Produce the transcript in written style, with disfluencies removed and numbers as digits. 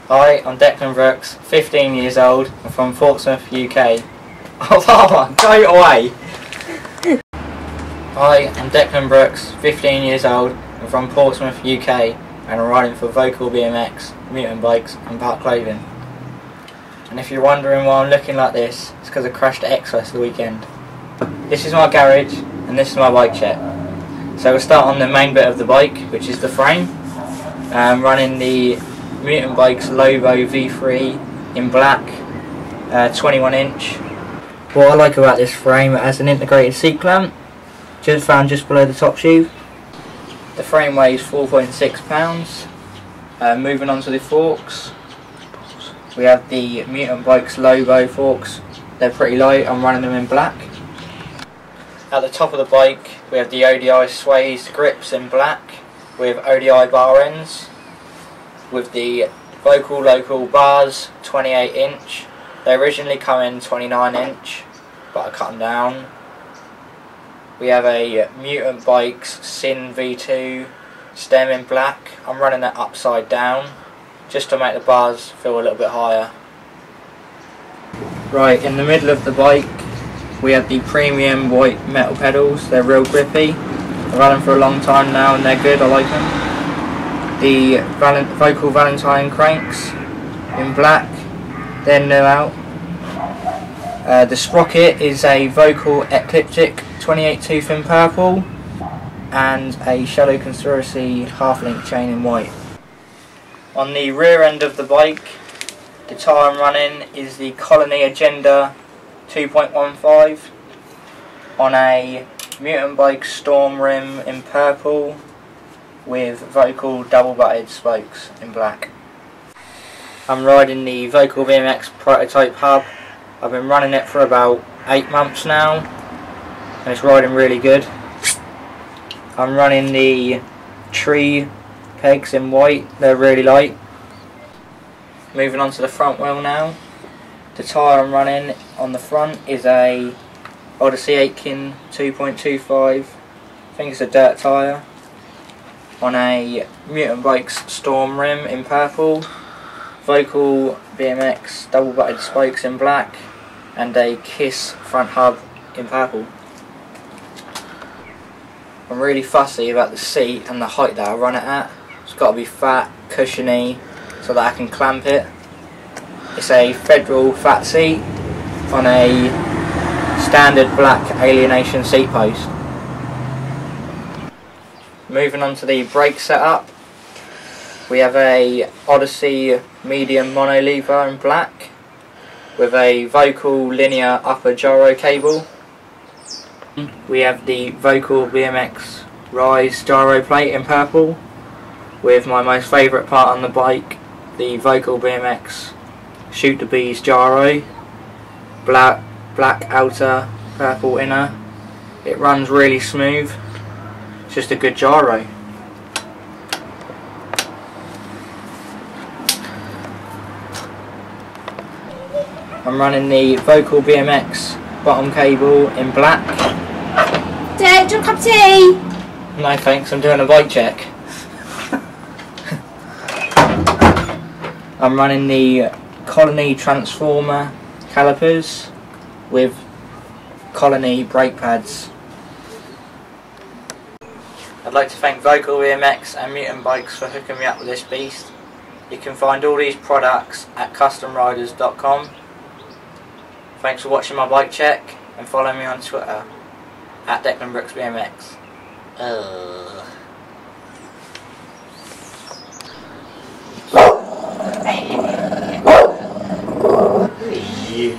Hi, I'm Declan Brooks, 15 years old, I'm from Portsmouth, UK. Oh, go away! Hi, I'm Declan Brooks, 15 years old, I'm from Portsmouth, UK, and I'm riding for Vocal BMX, Mutant Bikes and Park Clothing. And if you're wondering why I'm looking like this, it's because I crashed at Express the weekend. This is my garage, and this is my bike check. So we'll start on the main bit of the bike, which is the frame. I'm running the Mutant Bikes Lobo V3 in black, 21 inch. What I like about this frame, it has an integrated seat clamp, found just below the top tube. The frame weighs 4.6 pounds. Moving on to the forks, we have the Mutant Bikes Lobo forks. They're pretty light, I'm running them in black. At the top of the bike we have the ODI Sways grips in black with ODI bar ends, with the Vocal Local bars 28 inch. They originally come in 29 inch, but I cut them down. We have a Mutant Bikes Sin V2 stem in black. I'm running that upside down just to make the bars feel a little bit higher. Right, in the middle of the bike we have the premium white metal pedals. They're real grippy. I've had them for a long time now and they're good, I like them. The Vocal Valentine cranks in black, they're new out. The sprocket is a Vocal Ecliptic 28 tooth in purple and a Shadow Conspiracy half-link chain in white. On the rear end of the bike, the tyre I'm running is the Colony Agenda 2.15 on a Mutant Bikes Storm rim in purple with Vocal double-butted spokes in black. I'm riding the Vocal BMX prototype hub. I've been running it for about 8 months now and it's riding really good. I'm running the tree pegs in white, they're really light. Moving on to the front wheel now. The tyre I'm running on the front is a Odyssey Aitken 2.25, I think it's a dirt tyre, on a Mutant Bikes Storm rim in purple, Vocal BMX double butted spokes in black, and a Kiss front hub in purple. I'm really fussy about the seat and the height that I run it at. It's got to be fat, cushiony, so that I can clamp it. It's a Federal fat seat on a standard black Alienation seat post. Moving on to the brake setup, we have a Odyssey medium mono lever in black with a Vocal linear upper gyro cable. We have the Vocal BMX Rise gyro plate in purple with my most favourite part on the bike, the Vocal BMX Shoot the Bees gyro, black outer, purple inner. It runs really smooth, it's just a good gyro. I'm running the Vocal BMX bottom cable in black. Dad, do you want a cup of tea? No thanks, I'm doing a bike check. I'm running the Colony Transformer calipers with Colony brake pads. I'd like to thank Vocal BMX and Mutant Bikes for hooking me up with this beast. You can find all these products at customriders.com. Thanks for watching my bike check and follow me on Twitter at Declan Brooks BMX. Yeah.